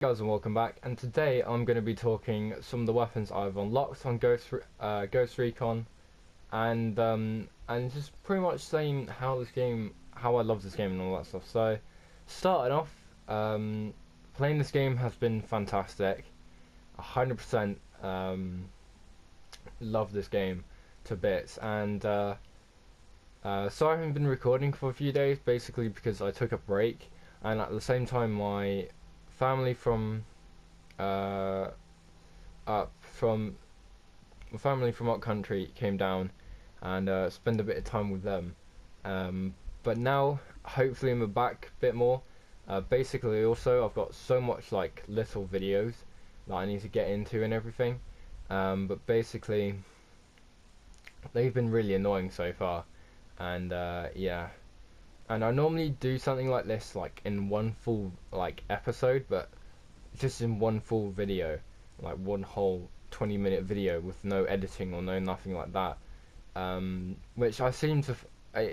Guys, and welcome back, and today I'm going to be talking some of the weapons I've unlocked on Ghost Recon, and just pretty much saying how I love this game and all that stuff. So starting off, playing this game has been fantastic. 100% love this game to bits, and so I haven't been recording for a few days basically because I took a break, and at the same time family from uh, up from family from up country came down and spend a bit of time with them. But now, hopefully, I'm back a bit more. Basically, also, I've got so much like little videos that I need to get into and everything. But basically, they've been really annoying so far, and yeah. And I normally do something like this, like in one full like episode, but just in one full video, like one whole 20-minute video with no editing or no nothing like that. Which I seem to,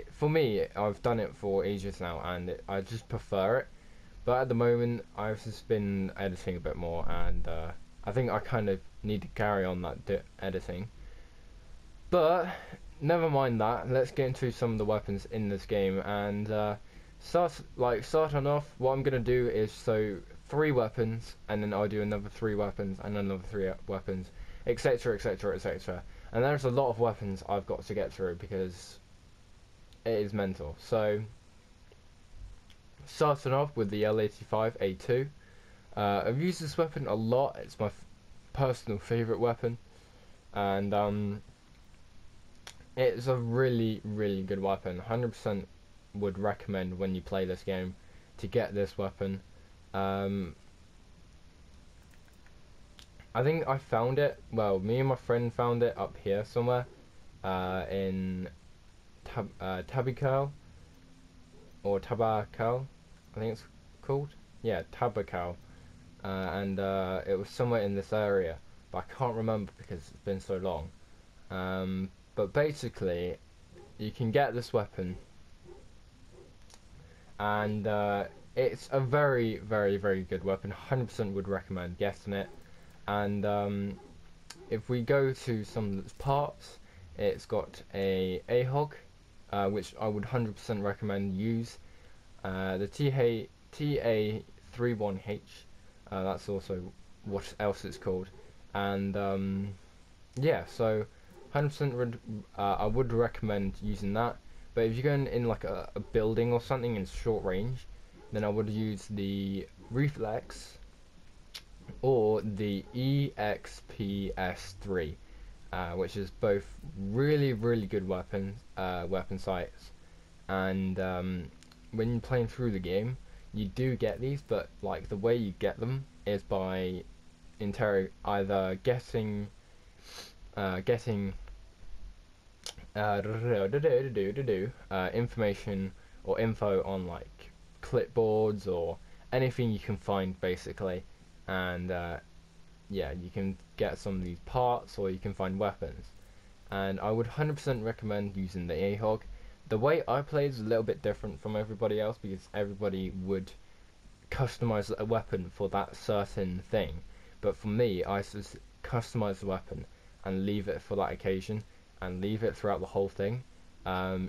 for me, I've done it for ages now, and I just prefer it. But at the moment, I've just been editing a bit more, and I think I kind of need to carry on that editing. But never mind that. Let's get into some of the weapons in this game, and starting off, what I'm gonna do is three weapons, and then I'll do another three weapons, and another three weapons, etc., etc., etc. And there's a lot of weapons I've got to get through because it is mental. So, starting off with the L85A2. I've used this weapon a lot. It's my personal favorite weapon, and it's a really, really good weapon. 100% would recommend when you play this game to get this weapon. I think I found it. Well, me and my friend found it up here somewhere, in Tabikal or Tabakal, I think it's called. Yeah, Tabakal, and it was somewhere in this area, but I can't remember because it's been so long. But basically, you can get this weapon, and it's a very, very, very good weapon. 100% would recommend getting it. And if we go to some of its parts, it's got a AHOG, which I would 100% recommend use. The TA31H, that's also what else it's called. And yeah, so 100% would I would recommend using that. But if you're going in like a building or something in short range, then I would use the Reflex or the EXPS3, which is both really, really good weapon sights. And when you're playing through the game, you do get these, but like the way you get them is by either getting information or info on like clipboards or anything you can find basically, and yeah, you can get some of these parts or you can find weapons, and I would 100% recommend using the AHOG. The way I play is a little bit different from everybody else because everybody would customize a weapon for that certain thing, but for me, I just customize the weapon and leave it for that occasion and leave it throughout the whole thing.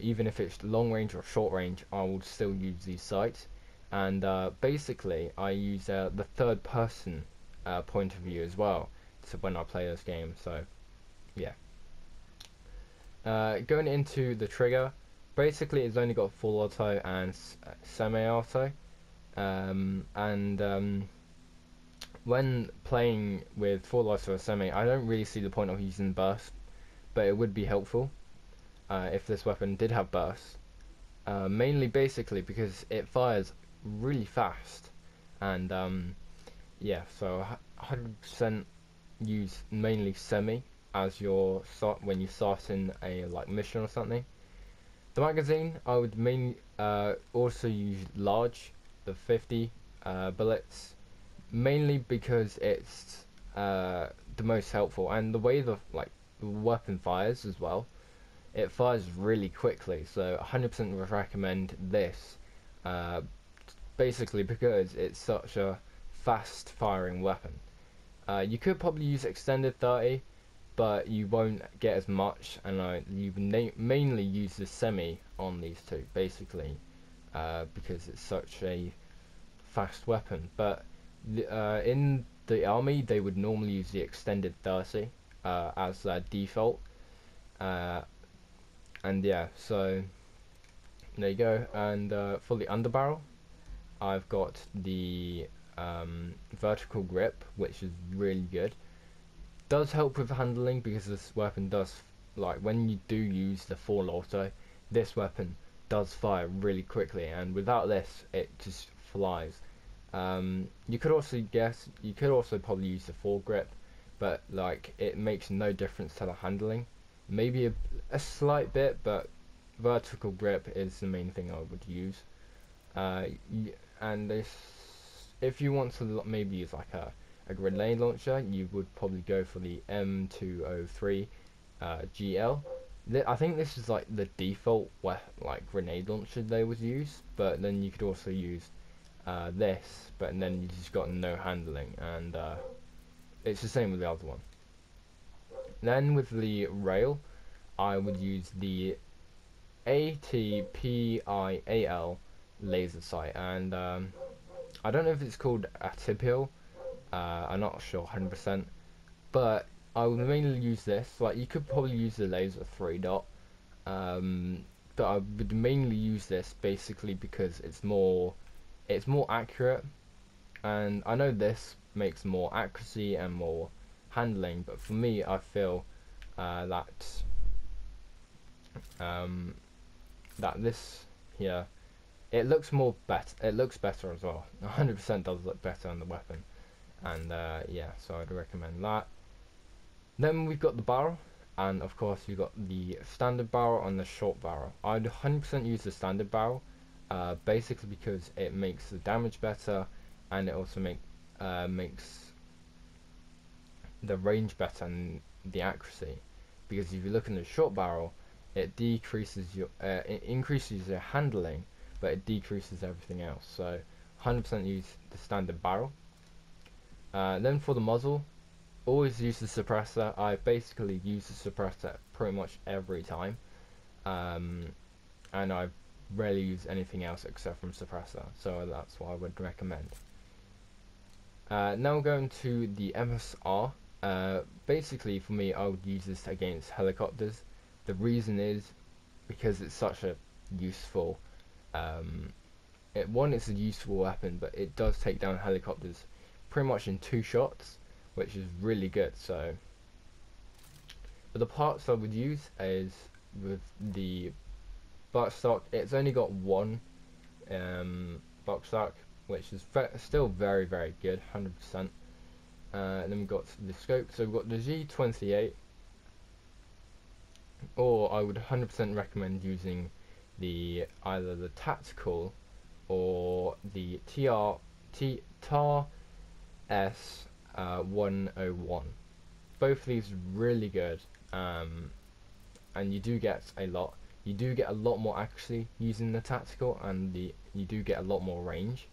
Even if it's long range or short range, I will still use these sights. And basically, I use the third person point of view as well when I play this game. So, yeah. Going into the trigger, basically it's only got full auto and semi-auto. When playing with full auto or semi, I don't really see the point of using burst, but it would be helpful if this weapon did have burst. Mainly basically because it fires really fast, and yeah, so 100% use mainly semi as your when you start in a like mission or something. The magazine I would mainly also use large, the 50 bullets, mainly because it's the most helpful, and the way the weapon fires as well, it fires really quickly, so 100% would recommend this, basically because it's such a fast firing weapon. You could probably use extended 30, but you won't get as much, and you mainly use the semi on these two, basically, because it's such a fast weapon. But in the army, they would normally use the extended 30 as their default, and yeah, so there you go. And for the underbarrel, I've got the vertical grip, which is really good. Does help with handling because this weapon does, like, when you do use the full auto, this weapon does fire really quickly, and without this it just flies. You could also probably use the full grip, but like it makes no difference to the handling. Maybe a slight bit, but vertical grip is the main thing I would use. And this, if you want to maybe use like a grenade launcher, you would probably go for the M203 GL. I think this is like the default like grenade launcher they would use, but then you could also use this, but then you just got no handling, and it's the same with the other one. Then with the rail, I would use the ATPIAL laser sight, and I don't know if it's called Atipil. I'm not sure 100%, but I would mainly use this. Like, you could probably use the laser 3-dot, but I would mainly use this basically because it's more accurate, and I know this makes more accuracy and more handling, but for me, I feel that this here, it looks better as well. 100% does look better on the weapon, and yeah, so I'd recommend that. Then we've got the barrel, and of course we've got the standard barrel and the short barrel. I'd 100% use the standard barrel, basically because it makes the damage better, and it also makes the range better and the accuracy. Because if you look in the short barrel, it it increases your handling, but it decreases everything else. So 100% use the standard barrel. Then for the muzzle, always use the suppressor. I basically use the suppressor pretty much every time, and I rarely use anything else except from suppressor, so that's what I would recommend. Now we're going to the MSR. Basically for me, I would use this against helicopters. The reason is because it's such a useful it's a useful weapon, but it does take down helicopters pretty much in 2 shots, which is really good. So, but the parts I would use is with the buttstock. It's only got one buttstock, which is still very, very good, 100%. And then we've got the scope. So we've got the G28, or I would 100% recommend using either the tactical or the TAR S101. Both of these really good, and you do get a lot more accuracy using the tactical, and you do get a lot more range.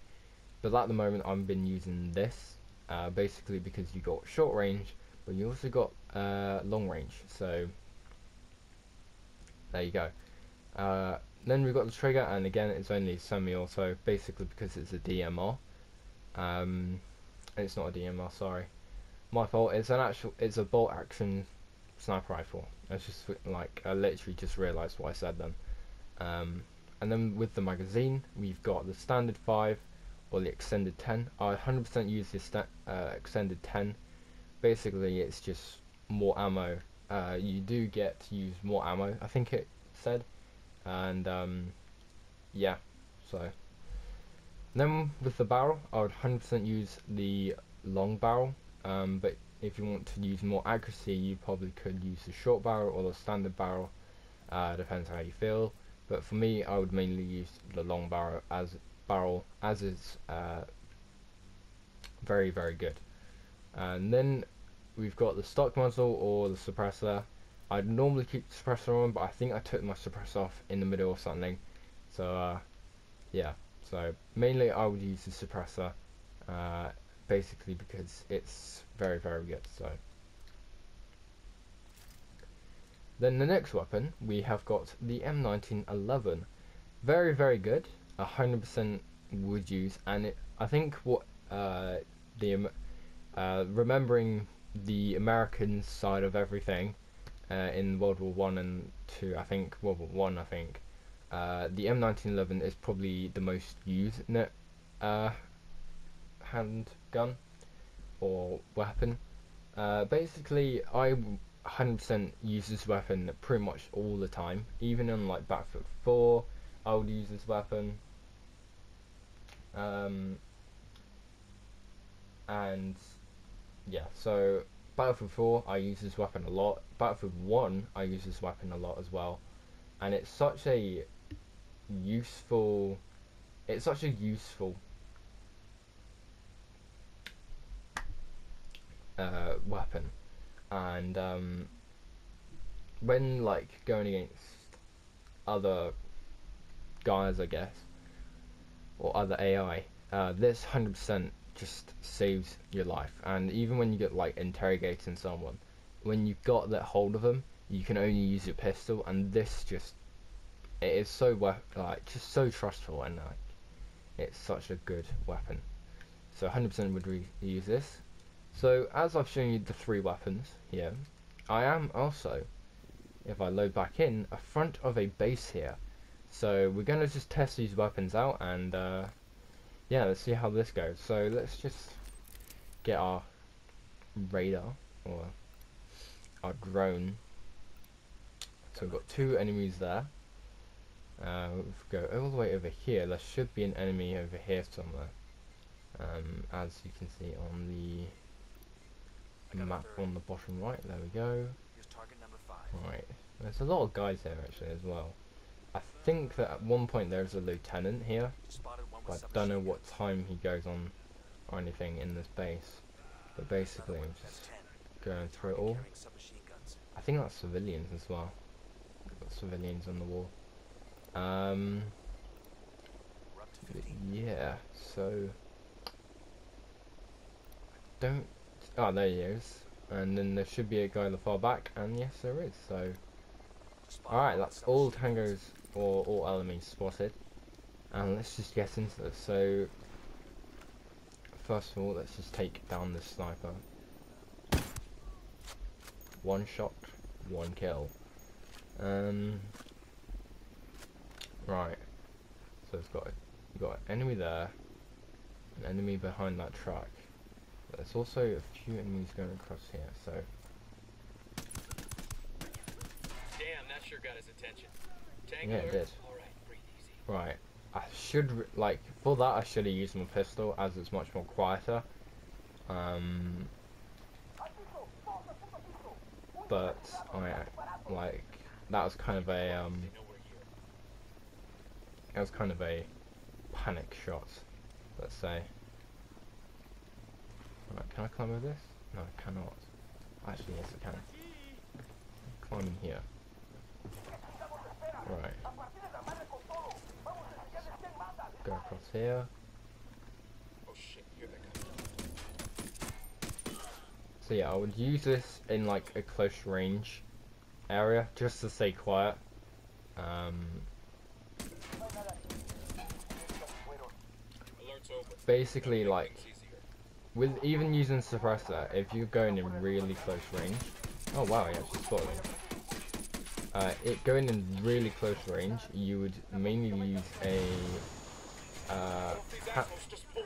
But at the moment I've been using this basically because you got short range, but you also got long range. So there you go. Then we've got the trigger, and again it's only semi-auto, basically because it's a DMR. It's not a DMR, sorry, my fault. It's a bolt action sniper rifle. It's just like, I literally just realised what I said then. And then with the magazine, we've got the standard 5 or the extended 10. I 100% use the extended 10. Basically, it's just more ammo. You do get to use more ammo, I think it said, and yeah. So then with the barrel, I would 100% use the long barrel, but if you want to use more accuracy, you probably could use the short barrel or the standard barrel. Depends how you feel, but for me, I would mainly use the long barrel as it's very, very good. And then we've got the stock muzzle or the suppressor. I'd normally keep the suppressor on, but I think I took my suppressor off in the middle or something. So yeah, so mainly I would use the suppressor basically because it's very, very good. So then the next weapon, we have got the M1911. Very, very good. 100% would use, and I think what remembering the American side of everything in World War One and Two, I think World War One, the M1911 is probably the most used handgun or weapon. Basically, I 100% use this weapon pretty much all the time. Even on like Battlefield 4, I would use this weapon. And yeah, so Battlefield 4, I use this weapon a lot. Battlefield 1, I use this weapon a lot as well. And it's such a useful weapon. And when like going against other guys, I guess, or other AI, this 100% just saves your life. And even when you get like interrogating someone, when you've got that hold of them, you can only use your pistol, and this just, it is so just so trustful, and like it's such a good weapon. So 100% would use this. So as I've shown you the 3 weapons here, I am also, if I load back in, a front of a base here. So we're gonna just test these weapons out, and yeah, let's see how this goes. So let's just get our radar or our drone. So we've got 2 enemies there. We'll go all the way over here. There should be an enemy over here somewhere. As you can see on the map on the bottom right. There we go. Right, there's a lot of guys here actually as well. I think that at one point there's a lieutenant here, but I don't know what time he goes on or anything in this base. But basically I'm just going through it all. I think that's civilians as well. Got civilians on the wall. Yeah, so don't. Oh, there he is. And then there should be a guy in the far back, and yes, there is. So, alright, that's all tangos or all enemies spotted. And let's just get into this. So, first of all, let's just take down this sniper. 1 shot, 1 kill. Right. So it's got you've got an enemy there, an enemy behind that truck. But there's also a few enemies going across here. So. Damn, that sure got his attention. Yeah, it did. All right, breathe easy. Right. I should like for that I should have used my pistol as it's much more quieter. But I like that was kind of a panic shot, let's say. Right, can I climb over this? No, I cannot. Actually, yes, I can. Climb in here. Right. Go across here. Oh shit, you're that guy. So yeah, I would use this in like a close range area just to stay quiet. Basically, like with even using suppressor, if you're going in really close range. Oh wow, he actually spotted me. Going in really close range, you would mainly use a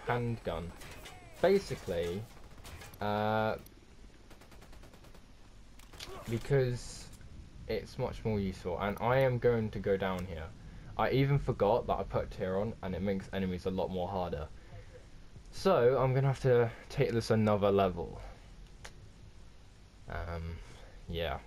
handgun. Basically, because it's much more useful, and I am going to go down here. I even forgot that I put tier on, and it makes enemies a lot more harder. So I'm gonna have to take this another level. Yeah.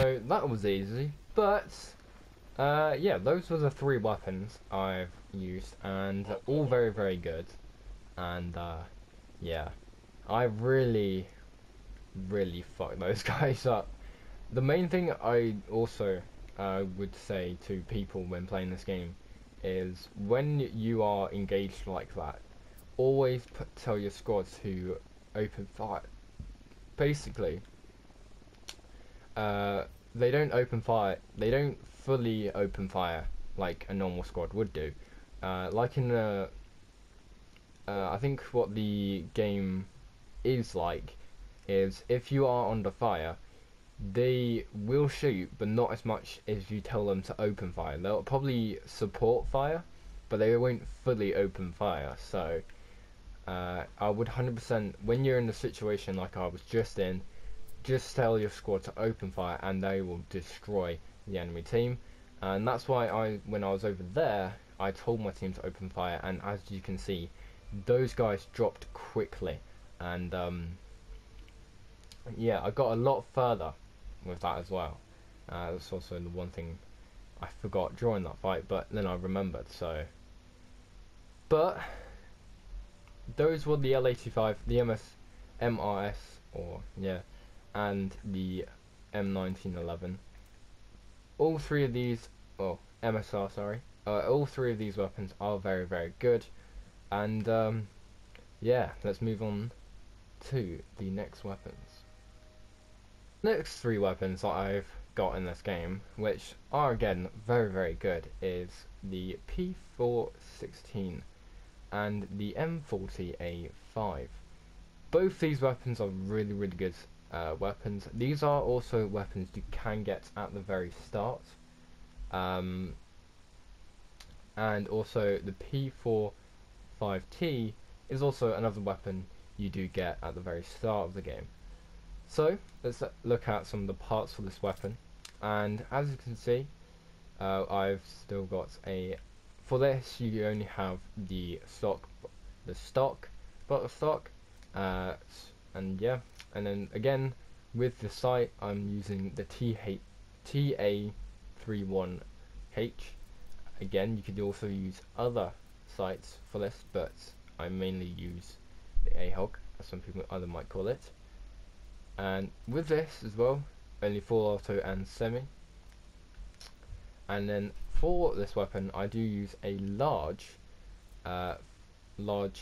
So that was easy, but yeah, those were the 3 weapons I've used, and all very, very good. And yeah, I really, really fucked those guys up. The main thing I also would say to people when playing this game is when you are engaged like that, always tell your squad to open fire. Basically, uh, they don't open fire. They don't fully open fire like a normal squad would do. Like in the, I think what the game is like is if you are under fire, they will shoot, but not as much as you tell them to open fire. They'll probably support fire, but they won't fully open fire. So I would 100%, when you're in the situation like I was just in, just tell your squad to open fire and they will destroy the enemy team. And that's why when I was over there, I told my team to open fire, and as you can see, those guys dropped quickly. And yeah, I got a lot further with that as well. That's also the one thing I forgot during that fight, but then I remembered. So, but those were the L85, the MRS, or yeah, and the M1911. All 3 of these, oh, MSR, sorry. All 3 of these weapons are very, very good. And yeah, let's move on to the next weapons. Next 3 weapons that I've got in this game, which are again very, very good, is the P416 and the M40A5. Both these weapons are really, really good weapons. These are also weapons you can get at the very start. And also the P45T is also another weapon you do get at the very start of the game. So let's look at some of the parts for this weapon, and as you can see, I've still got a. For this, you only have the stock bottle stock, and yeah, and then again with the sight, I'm using the TA31H. Again, you could also use other sights for this, but I mainly use the AHOG, as some people other might call it. And with this as well, only full auto and semi. And then for this weapon, I do use a large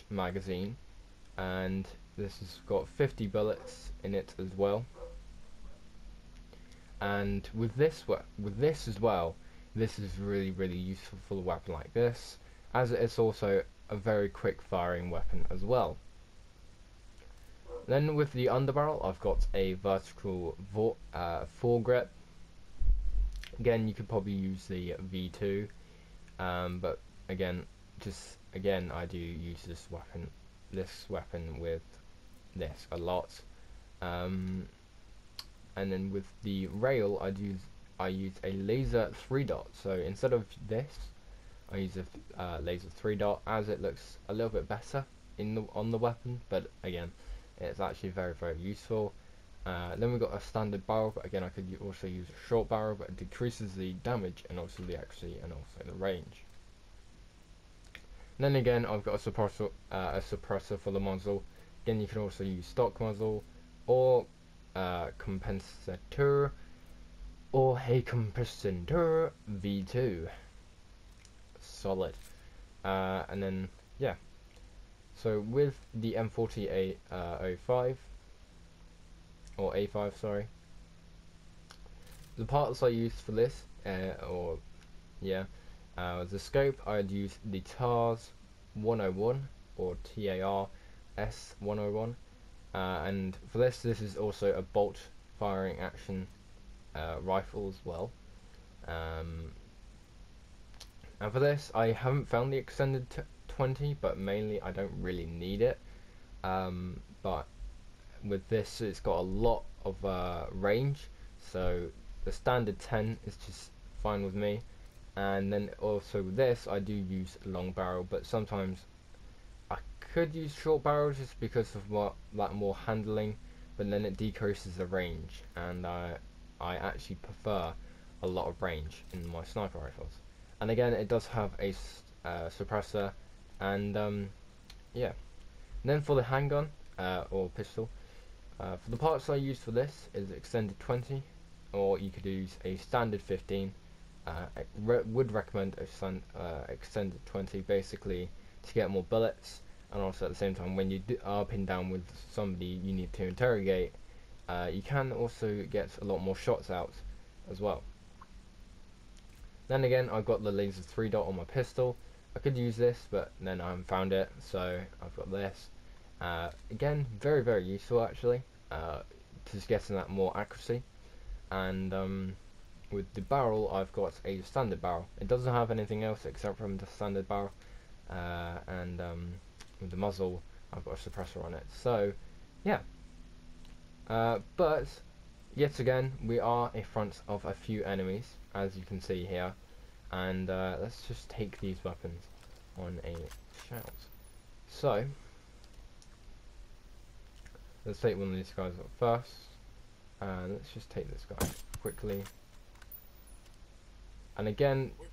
magazine, and this has got 50 bullets in it as well. And with this as well, this is really, really useful for a weapon like this, as it is also a very quick firing weapon as well. Then with the underbarrel, I've got a vertical foregrip. Again, you could probably use the V2, but again, I do use this weapon with this a lot. And then with the rail, I use a laser 3-dot. So instead of this, I use a laser 3-dot, as it looks a little bit better on the weapon. But again, it's actually very, very useful. Then we've got a standard barrel, but again I could also use a short barrel, but it decreases the damage and also the accuracy and also the range. And then again, I've got a suppressor for the muzzle. Again, you can also use stock muzzle or compensator or a compensator V2. Solid. And then yeah. So with the M40A05 or A5, sorry, the parts I used for this, the scope, I'd use the TARS 101 or TAR S101, and for this is also a bolt firing action rifle as well. And for this, I haven't found the extended 20, but mainly I don't really need it. But with this, it's got a lot of range, so the standard 10 is just fine with me. And then also with this, I do use long barrel, but sometimes I could use short barrel just because of that more handling, but then it decreases the range, and I I actually prefer a lot of range in my sniper rifles. And again, it does have a suppressor, and yeah. And then for the handgun or pistol, for the parts I use for this is extended 20, or you could use a standard 15. I would recommend a extended 20, basically to get more bullets, and also at the same time when you are pinned down with somebody you need to interrogate, you can also get a lot more shots out as well. Then again, I've got the laser 3 dot on my pistol. I could use this, but then I haven't found it, so I've got this. Again, very, very useful actually, just getting that more accuracy. And with the barrel, I've got a standard barrel. It doesn't have anything else except from the standard barrel, and with the muzzle, I've got a suppressor on it. So, yeah. But yet again, we are in front of a few enemies, as you can see here, and let's just take these weapons on a shout. So, let's take one of these guys up first, and let's just take this guy quickly. And again, We're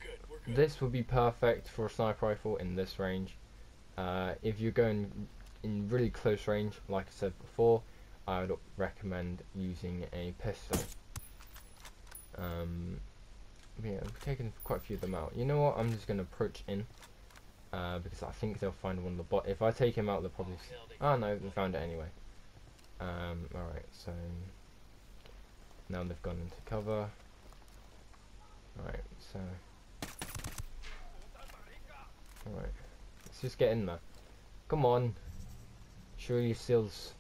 good. this would be perfect for a sniper rifle in this range. If you're going in really close range, like I said before, I would recommend using a pistol. Yeah, I've taken quite a few of them out. You know what? I'm just going to approach in, because I think they'll find one of the bot. If I take him out, they'll probably. Oh no, they found it anyway. Alright, so now they've gone into cover. Alright, so. Alright, let's just get in there. Come on. Show your skills.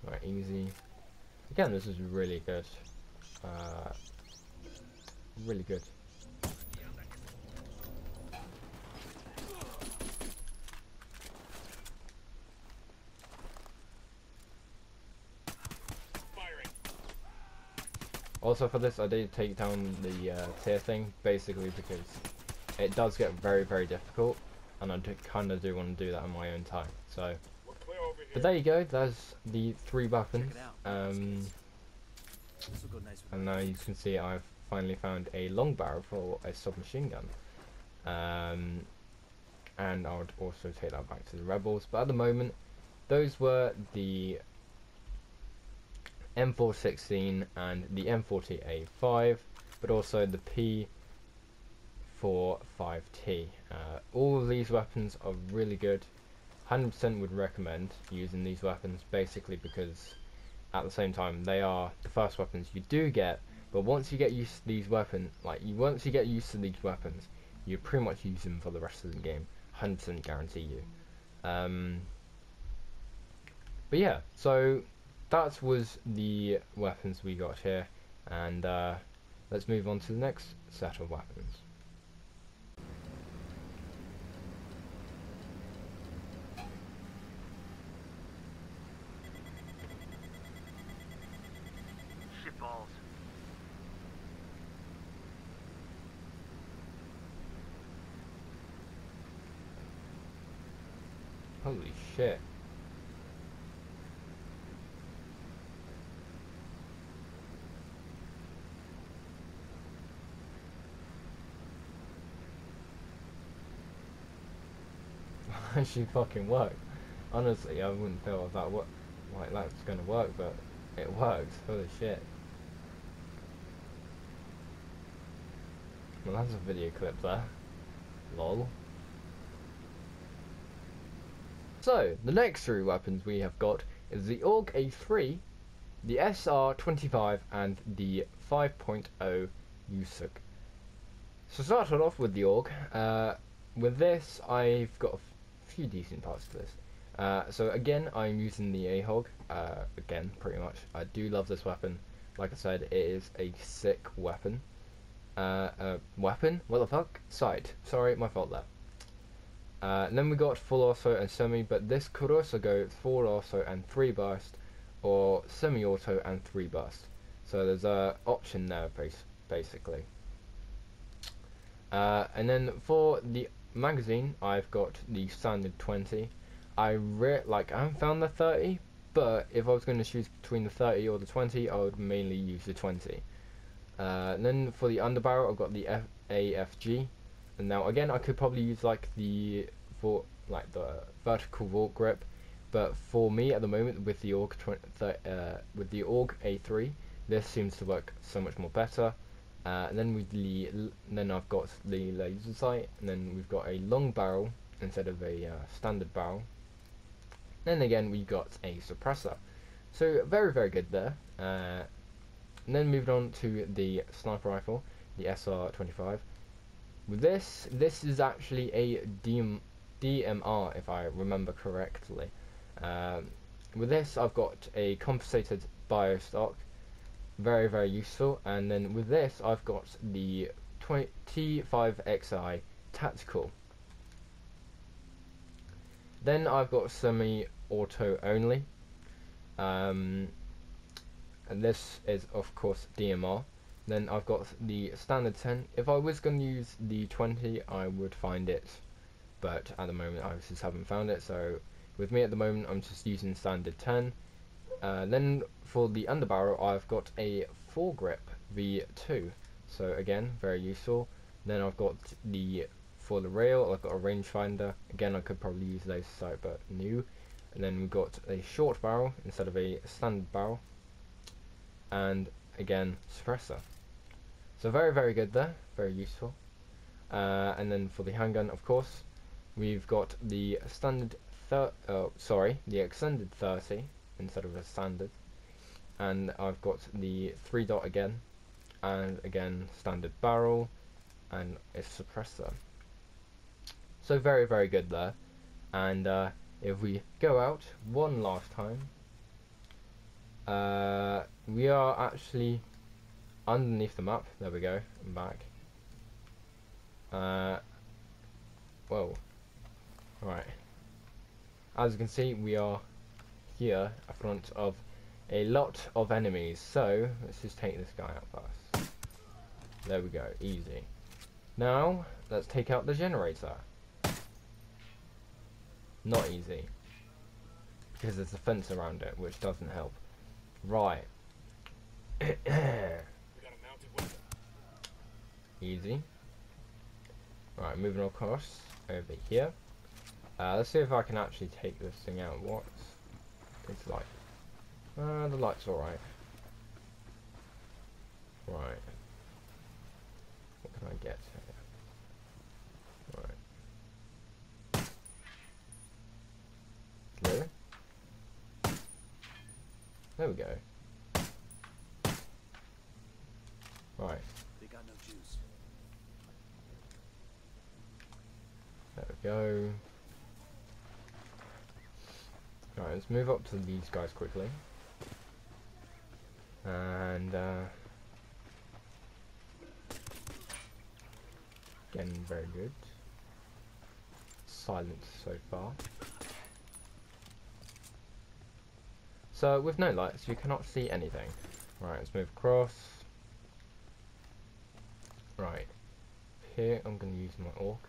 Alright, easy. Again, this is really good. Really good. Firing. Also for this, I did take down the tier thing, basically because it does get very, very difficult, and I kind of do want to do that on my own time. So, We're clear over here. but there you go. There's the 3 weapons. Check it out. This will go nice with And now you can see I've finally found a long barrel for a submachine gun. And I would also take that back to the rebels. But at the moment, those were the M416 and the M40A5, but also the P45T. All of these weapons are really good. 100% would recommend using these weapons, basically because at the same time they are the first weapons you do get, but once you get used to these weapons, once you get used to these weapons, you pretty much use them for the rest of the game. 100% guarantee you. But yeah, so that was the weapons we got here, and let's move on to the next set of weapons. shitballs. Holy shit. Actually fucking worked. Honestly, I wouldn't feel that like that's gonna work, but it works. Holy shit. Well, that's a video clip there. Lol. So, the next 3 weapons we have got is the AUG A3, the SR25, and the 5.0 USUG. So started off with the AUG. With this, I've got a few decent parts to this. So again, I'm using the AHOG. Again, pretty much. I do love this weapon. Like I said, it is a sick weapon. Weapon? What the fuck? Sight. Sorry, my fault there. And then we got full auto and semi, but this could also go full auto and 3 burst, or semi-auto and 3 burst. So there's a option there, basically. And then for the magazine, I've got the standard 20. I haven't found the 30, but if I was going to choose between the 30 or the 20, I would mainly use the 20. And then for the underbarrel, I've got the AFG. And now again, I could probably use like the vertical vault grip, but for me at the moment with the with the AUG A3, this seems to work so much more better. And then then I've got the laser sight, and then we've got a long barrel instead of a standard barrel. Then again, we got a suppressor. So very, very good there. And then moving on to the sniper rifle, the SR-25. With this is actually a DMR, if I remember correctly. With this, I've got a compensated biostock, very, very useful. And then with this, I've got the T5XI tactical. Then I've got semi-auto only, and this is of course DMR. Then I've got the standard 10. If I was going to use the 20, I would find it, but at the moment I just haven't found it. So with me at the moment, I'm just using standard 10. Then for the underbarrel, I've got a foregrip V2. So again, very useful. Then I've got for the rail, I've got a rangefinder. Again, I could probably use laser sight, but new. And then we've got a short barrel instead of a standard barrel. And again, suppressor. So very, very good there. Very useful. And then for the handgun, of course, we've got the standard, the extended 30 instead of a standard. And I've got the 3-dot again, and again standard barrel, and a suppressor. So very, very good there. And if we go out one last time, we are actually underneath the map. There we go. I'm back. Whoa. Right. As you can see, we are here in front of a lot of enemies. So let's just take this guy out first. There we go. Easy. Now let's take out the generator. Not easy, because there's a fence around it, which doesn't help. Right. We got a mounted weapon. Easy. Right, moving across over here. Let's see if I can actually take this thing out. What's this light? The light's alright. Right. What can I get here? Right. Really? There we go. Right. They got no juice. There we go. Right, let's move up to these guys quickly. And again, very good. Silence so far. So with no lights, you cannot see anything. Right, let's move across. Right, here I'm going to use my orc,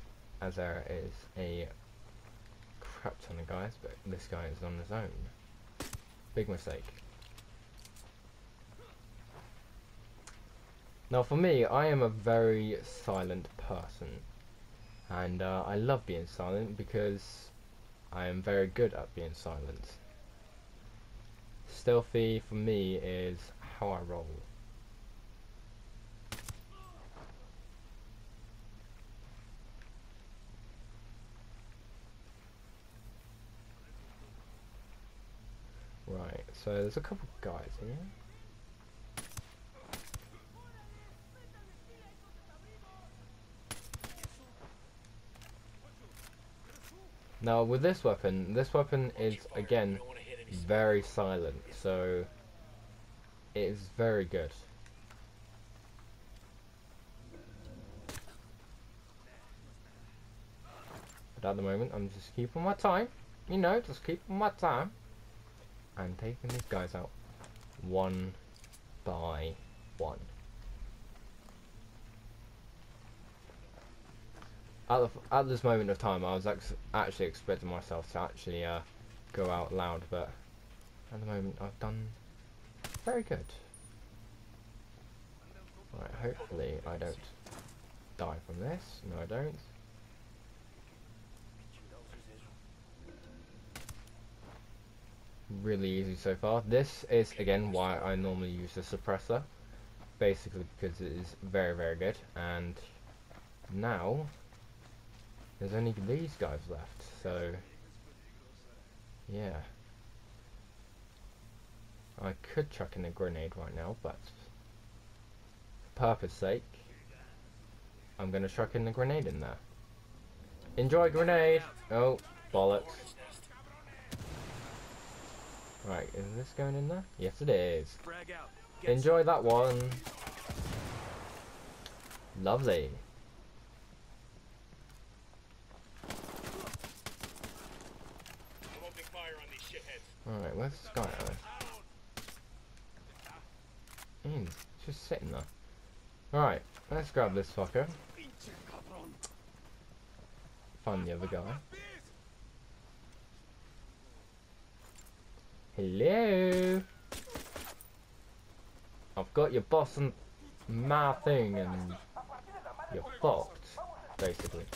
as there is a crap ton of guys, but this guy is on his own. Big mistake. Now for me, I am a very silent person, and I love being silent because I am very good at being silent. Stealthy for me is how I roll. Right, so there's a couple of guys here. Now with this weapon is again very silent, so it is very good. But at the moment I'm just keeping my time, you know, just keeping my time and taking these guys out one by one. At this moment of time, I was actually expecting myself to actually go out loud, but At the moment, I've done very good. Right, hopefully I don't die from this. No, I don't. Really easy so far. This is again why I normally use the suppressor, basically because it is very, very good. And now there's only these guys left, so yeah. I could chuck in a grenade right now, but for purpose sake, I'm gonna chuck in the grenade in there. Enjoy grenade! Oh, bollocks. Right, is this going in there? Yes, it is. Frag out. Enjoy that one. Lovely. I'm opening fire on these shitheads. Alright, where's this guy at? He's just sitting there. Alright, let's grab this fucker. Find the other guy. Hello? I've got your boss and my thing and you're fucked, basically.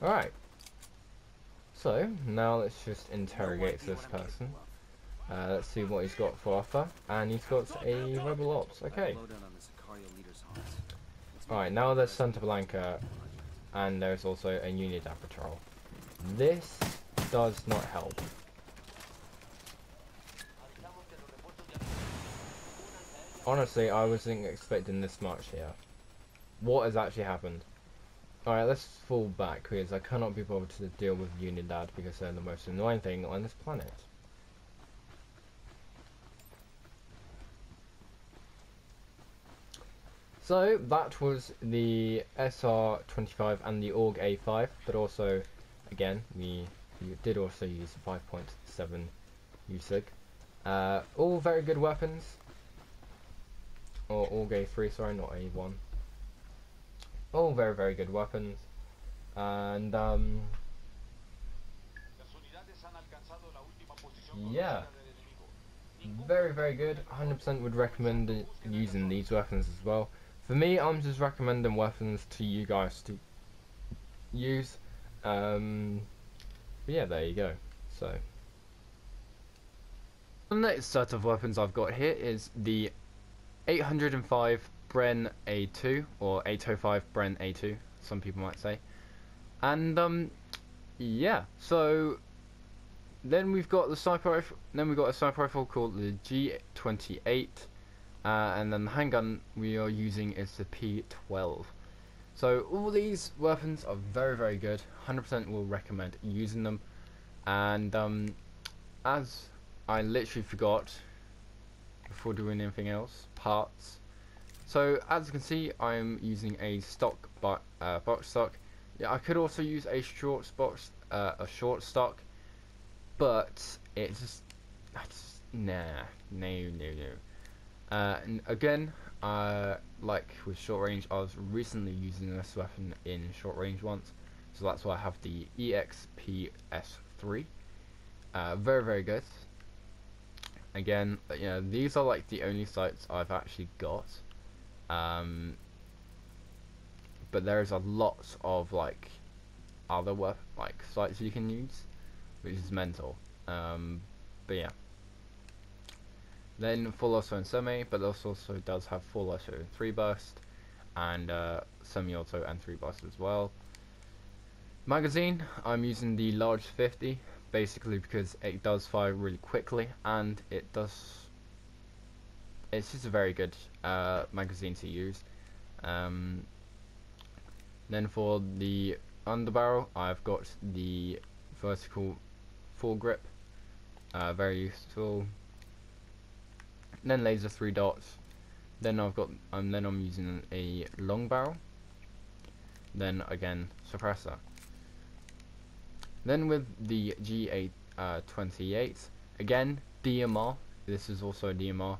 Alright. So, now let's just interrogate this person. Let's see what he's got for offer. And he's got a Rebel Ops. Okay. Alright, now there's Santa Blanca. And there's also a Unidad patrol. This does not help. Honestly, I wasn't expecting this much here. What has actually happened? Alright, let's fall back because I cannot be bothered to deal with Unidad because they're the most annoying thing on this planet. So that was the SR-25 and the AUG A5, but also, again, we did also use 5.7 USIG. All very good weapons. Or AUG A3, sorry, not A1. All very, very good weapons. And, yeah. Very, very good. 100% would recommend using these weapons as well. For me, I'm just recommending weapons to you guys to use. But yeah, there you go. So, the next set of weapons I've got here is the 805 Bren A2, or 805 Bren A2, some people might say. And yeah, so then we've got the sniper rifle. Then we've got a sniper rifle called the G28, and then the handgun we are using is the P12. So all these weapons are very, very good. 100% will recommend using them. And as I literally forgot before doing anything else, parts. So as you can see, I'm using a stock box stock. Yeah, I could also use a short box, a short stock, but it's just nah, no. And again, like with short range, I was recently using this weapon in short range once, so that's why I have the EXPS3. Very, very good. Again, you know, these are like the only sights I've actually got. But there's a lot of like other sights you can use, which is mental. But yeah. Then full auto and semi, but this also does have full auto and 3 burst, and semi-auto and 3 burst as well. Magazine, I'm using the large 50, basically because it does fire really quickly, and it's just a very good magazine to use. Then for the underbarrel, I've got the vertical foregrip, very useful. Then laser 3 dots. Then I'm using a long barrel. Then again suppressor. Then with the G28, again DMR. This is also a DMR,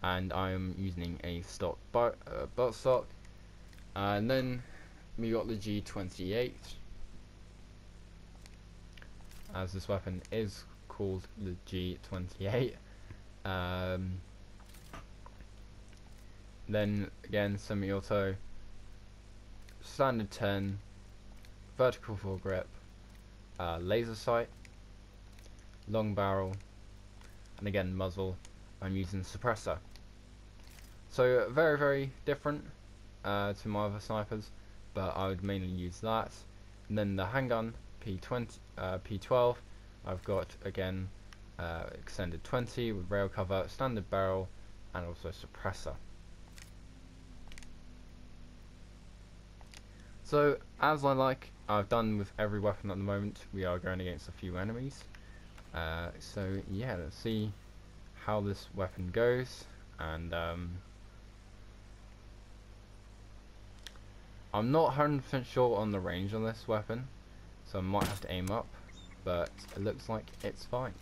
and I'm using a stock butt stock. And then we got the G28, as this weapon is called the G28. Then again, semi-auto, standard 10, vertical foregrip, laser sight, long barrel, and again muzzle. I'm using suppressor. So very, very different to my other snipers, but I would mainly use that. And then the handgun P12, I've got again extended 20 with rail cover, standard barrel, and also suppressor. So as I've done with every weapon at the moment, we are going against a few enemies. So yeah, let's see how this weapon goes. And I'm not 100% sure on the range on this weapon, so I might have to aim up, but it looks like it's fine.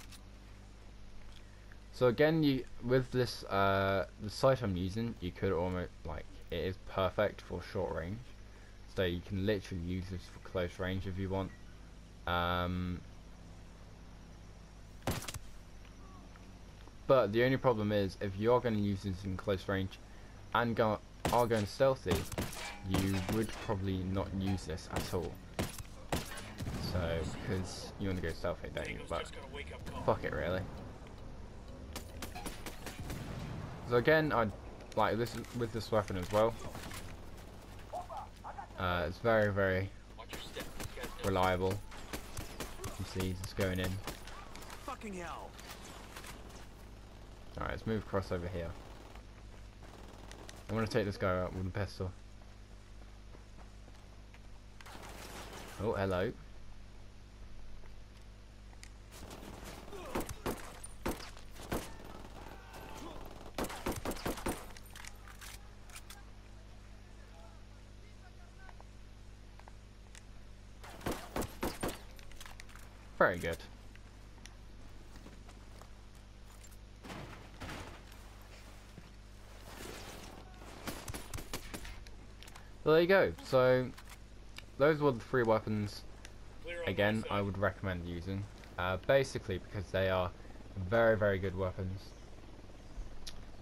So again, with this the sight I'm using, you could almost it is perfect for short range. So you can literally use this for close range if you want. But the only problem is, if you are going to use this in close range and are going stealthy, you would probably not use this at all. So, because you want to go stealthy, don't you? But fuck it, really. So again, I like this with this weapon as well. It's very, very reliable. You see, it's going in. Fucking hell. Alright, let's move across over here. I want to take this guy out with a pistol. Oh, hello. Very good. So there you go. So those were the 3 weapons. Again, I would recommend using. Basically because they are very, very good weapons.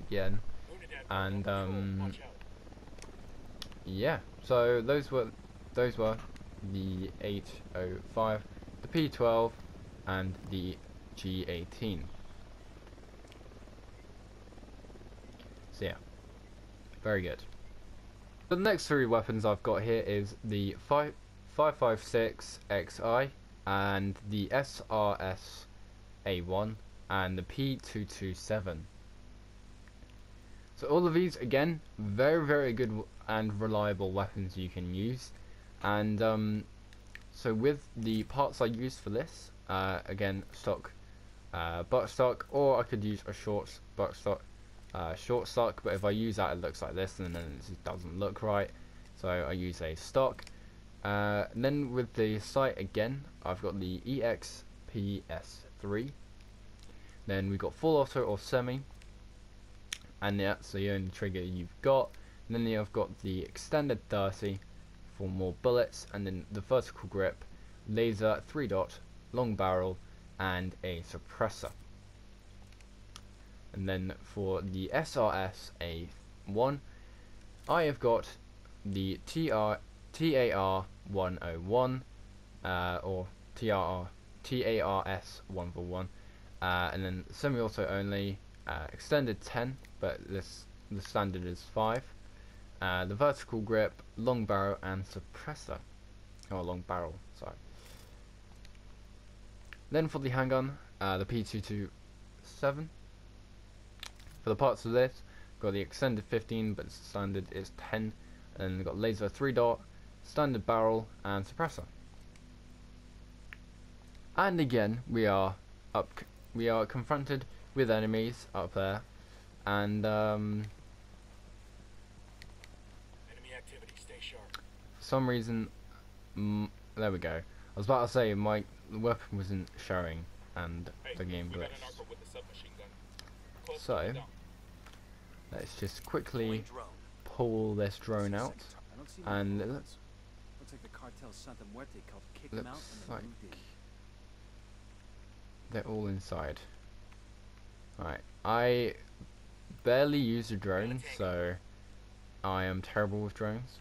Again, and yeah. So those were the 805, the P12, and the G18. So yeah, very good. The next 3 weapons I've got here is the 556 XI and the SRS A1 and the P227. So all of these, again, very, very good and reliable weapons you can use. And so with the parts I used for this, again, stock buttstock, or I could use a short buttstock. Short stock, but if I use that, it looks like this, and then it just doesn't look right. So I use a stock. Then with the sight again, I've got the EXPS3. Then we've got full auto or semi, and that's the only trigger you've got. And then I've got the extended 30 for more bullets, and then the vertical grip, laser, 3-dot, long barrel, and a suppressor. And then for the SRS A1, I have got the TAR 101 or TARS 141, and then semi-auto only, extended 10, but the standard is 5. The vertical grip, long barrel, and suppressor. Oh, long barrel, sorry. Then for the handgun, the P227. For the parts of this, got the extended 15, but standard is 10, and got laser 3-dot, standard barrel, and suppressor. And again, we are confronted with enemies up there, and Enemy activity, stay sharp. for some reason, there we go. I was about to say my weapon wasn't showing, and the game glitched. So let's just quickly pull this drone out, and it looks like the cartel Santa Muerte called kick them out and like then moved in. they're all inside. Alright, I barely use a drone, so I am terrible with drones.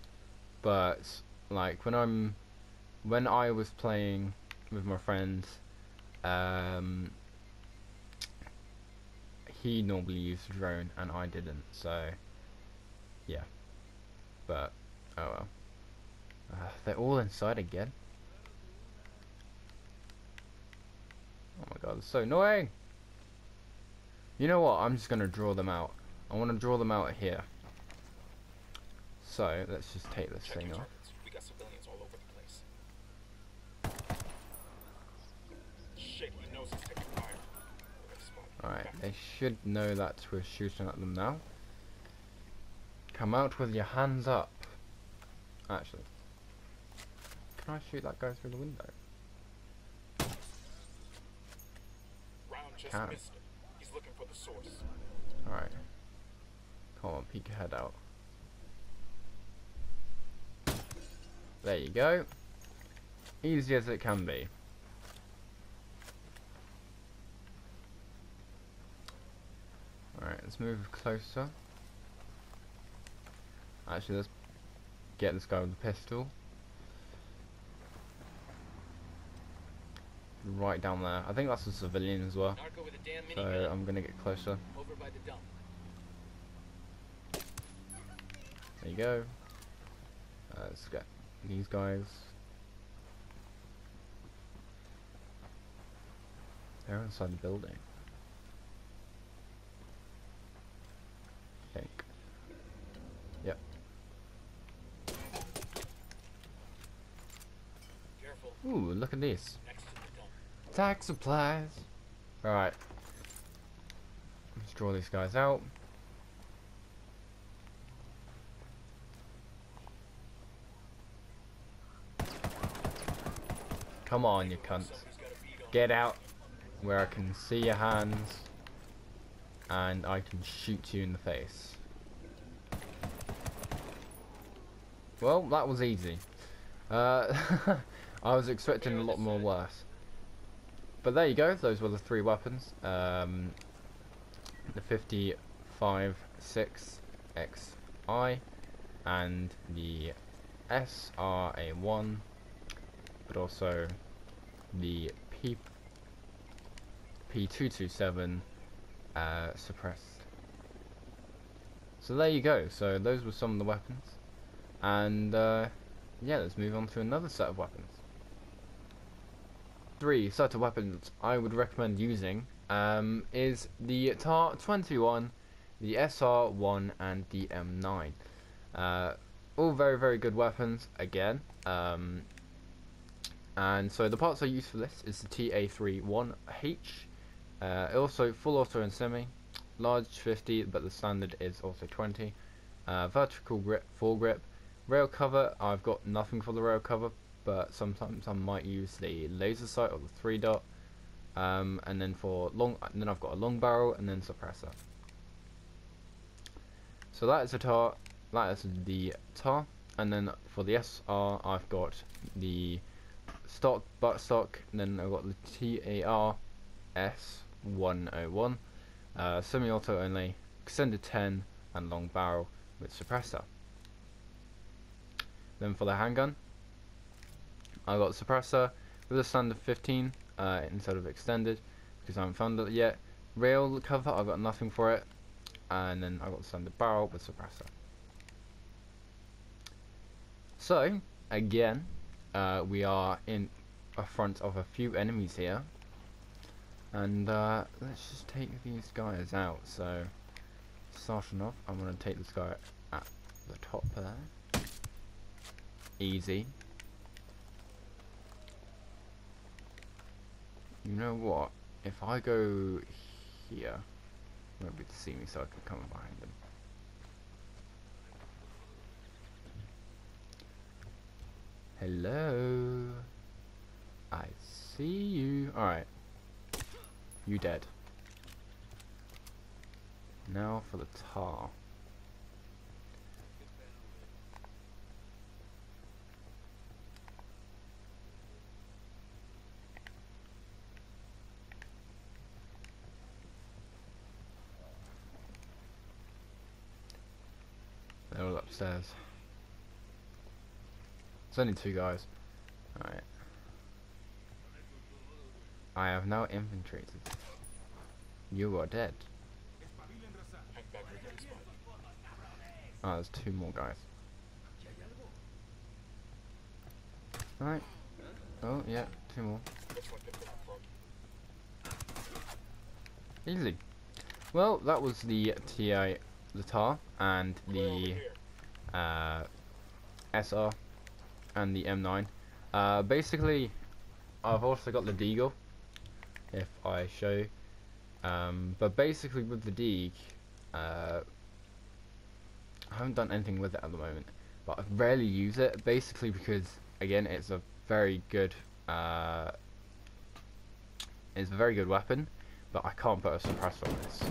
But like when I was playing with my friends, he normally used a drone and I didn't, so yeah. But oh well. They're all inside again. Oh my god, it's so annoying. You know what? I'm just gonna draw them out. I want to draw them out here. So let's just take this thing off. We got civilians all over the place. Shit, he knows he's taking fire. Alright, they should know that we're shooting at them now. Come out with your hands up. Actually, can I shoot that guy through the window? Round just Can. missed him. He's looking for the source. Alright. Come on, peek your head out. There you go. Easy as it can be. Alright, let's move closer. Actually, let's get this guy with the pistol. Right down there. I think that's a civilian as well. Narco with a damn So minigun. I'm gonna get closer. Over by the dump. There you go. Let's get these guys. They're inside the building. I think. Yep. Careful. Ooh, look at this. Next to the dump. Attack supplies. Alright. Let's draw these guys out. Come on, you cunts. Somebody's got a bead on. Get out where I can see your hands and I can shoot you in the face. Well, that was easy. I was expecting a lot more worse. But there you go, those were the three weapons. The 55-6XI and the SRA1, but also the P227 suppressed. So there you go, so those were some of the weapons. And yeah, let's move on to another set of weapons. Three set of weapons I would recommend using is the TAR-21, the SR1 and the M9. All very, very good weapons again. And so the parts I use for this is the TA31H, also full auto and semi, large 50 but the standard is also 20, vertical grip, full grip, rail cover. I've got nothing for the rail cover, but sometimes I might use the laser sight or the 3-dot, and then for long, and then I've got a long barrel and then suppressor. So that is the TAR, that is the TAR, and then for the SR I've got the stock, buttstock, and then I've got the TAR-S101, semi-auto only, extended 10 and long barrel with suppressor. Then for the handgun, I got suppressor with a standard 15 instead of extended because I haven't found it yet. Rail cover, I got nothing for it, and then I got the standard barrel with suppressor. So again, we are in front of a few enemies here, and let's just take these guys out. So starting off, I'm going to take this guy at the top there. Easy. You know what? If I go here, you won't be able to see me, so I can come behind them. Hello. I see you. Alright. You dead. Now for the tar. upstairs. It's only 2 guys. Alright. I have now infiltrated. You are dead. Hang back, we got a spot. Oh, there's 2 more guys. Alright. Oh, yeah, 2 more. Which one picked them up front? Easy. Well, that was the TI, the TAR, and We're over the here. SR, and the M9. Basically, I've also got the Deagle, if I show you. But basically with the Deagle, I haven't done anything with it at the moment, but I rarely use it, basically because, again, it's a very good weapon, but I can't put a suppressor on this.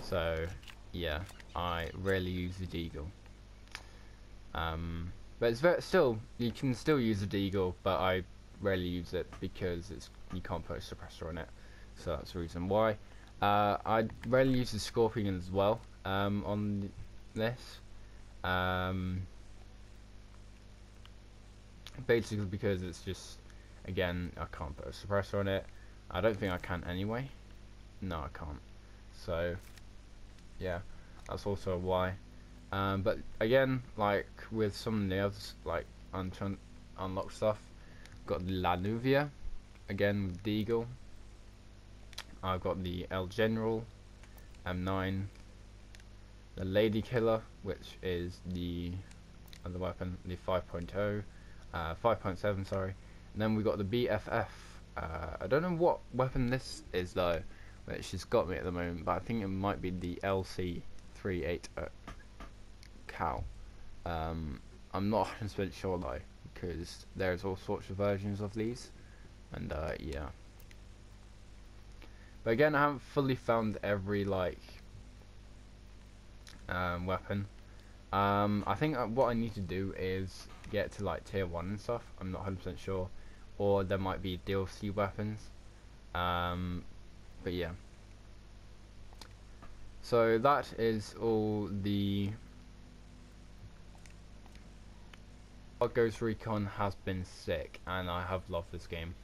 So, yeah, I rarely use the Deagle. But it's still, you can still use the Deagle, but I rarely use it because you can't put a suppressor on it. So that's the reason why. I rarely use the Scorpion as well on this. Basically because it's just, again, I can't put a suppressor on it. I don't think I can anyway. No, I can't. So, yeah, that's also why. But again, like with some of the others, like unlocked stuff, got the La Nuvia, again with Deagle. I've got the El General, M9, the Lady Killer, which is the other weapon, the 5.0, 5.7, sorry. And then we got the BFF. I don't know what weapon this is though, which has got me at the moment, but I think it might be the LC380 Cow. I'm not 100% sure though, because there's all sorts of versions of these, and yeah. But again, I haven't fully found every like weapon. I think what I need to do is get to like tier 1 and stuff. I'm not 100% sure, or there might be DLC weapons. But yeah. So that is all the Ghost Recon has been sick, and I have loved this game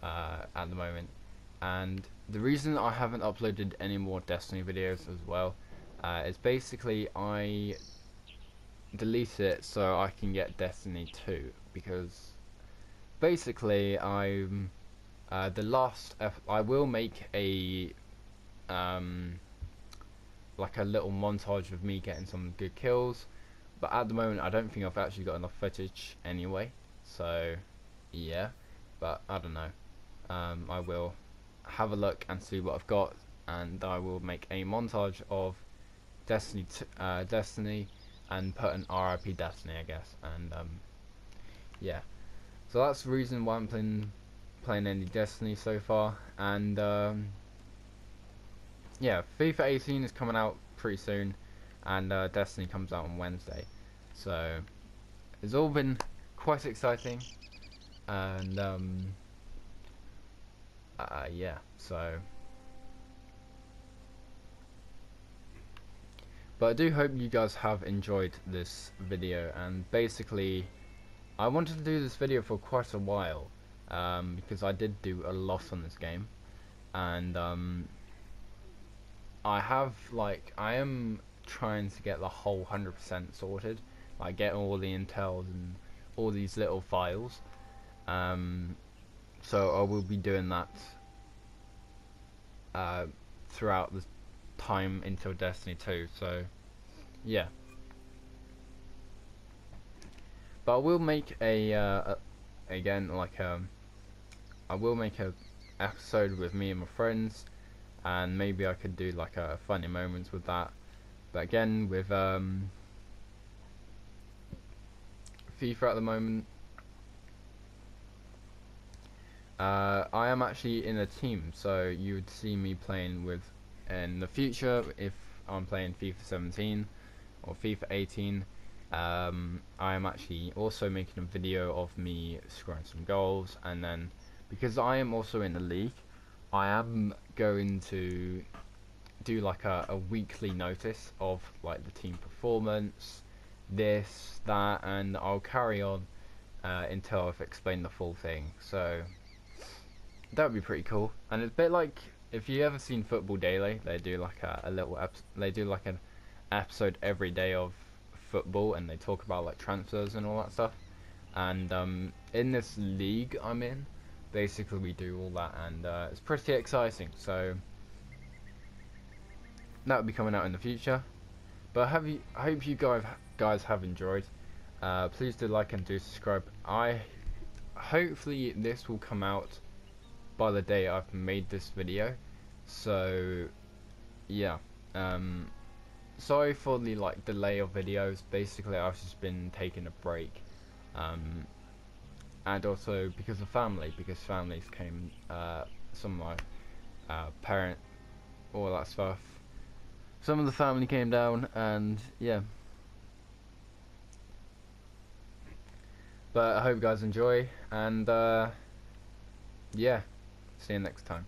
at the moment. And the reason I haven't uploaded any more Destiny videos as well is basically I delete it so I can get Destiny 2, because basically I'm the last I will make a like a little montage of me getting some good kills, but at the moment I don't think I've actually got enough footage anyway, so yeah. But I don't know, I will have a look and see what I've got, and I will make a montage of Destiny and put an RIP Destiny, I guess. And yeah, so that's the reason why I'm playing any Destiny so far. And yeah, FIFA 18 is coming out pretty soon, and Destiny comes out on Wednesday, so it's all been quite exciting. And yeah, so, but I do hope you guys have enjoyed this video. And basically I wanted to do this video for quite a while, because I did do a lot on this game, and I am trying to get the whole 100% sorted, like get all the intels and all these little files. So I will be doing that throughout the time until Destiny 2. So yeah, but I will make again, like I will make a episode with me and my friends, and maybe I could do like a funny moments with that. But again, with FIFA at the moment, I am actually in a team, so you would see me playing with in the future if I'm playing FIFA 17 or FIFA 18. I am actually also making a video of me scoring some goals, and then because I am also in the league, I am going to do like a weekly notice of like the team performance this, that, and I'll carry on until I've explained the full thing. So that would be pretty cool. And it's a bit like, if you ever seen Football Daily, they do like an episode every day of football, and they talk about like transfers and all that stuff. And in this league I'm in, basically we do all that, and it's pretty exciting. So that will be coming out in the future. But I hope you guys have enjoyed. Please do like and do subscribe. Hopefully this will come out by the day I've made this video. So yeah, sorry for the delay of videos. Basically I've just been taking a break, and also because of family, because families came, some of my parent, all that stuff, some of the family came down, and yeah. But I hope you guys enjoy, and yeah, see you next time.